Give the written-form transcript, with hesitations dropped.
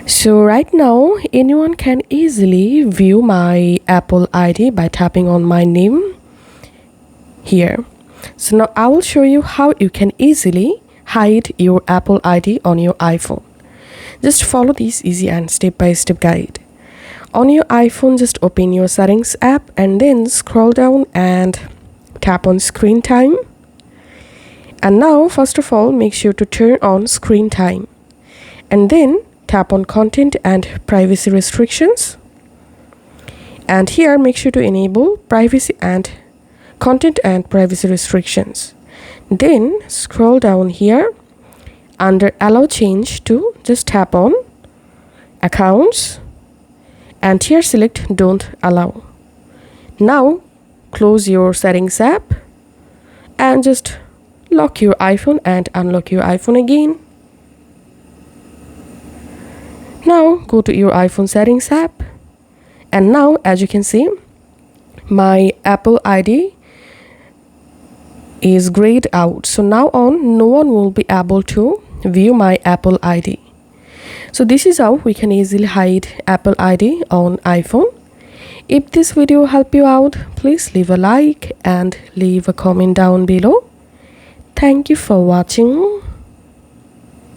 So right now, anyone can easily view my Apple ID by tapping on my name here. So now I will show you how you can easily hide your Apple ID on your iPhone. Just follow this easy and step-by-step guide. On your iPhone, just open your settings app and then scroll down and tap on screen time. And now, first of all, make sure to turn on screen time. And then tap on content and privacy restrictions. And here, make sure to enable privacy and content and privacy restrictions. Then scroll down here under allow change to just tap on accounts. And here select don't allow. Now close your settings app and just lock your iPhone and unlock your iPhone again. Now go to your iPhone settings app, and now as you can see, my Apple ID is grayed out. So now on, no one will be able to view my Apple ID. So this is how we can easily hide Apple ID on iPhone. If this video helped you out, please leave a like and leave a comment down below. Thank you for watching.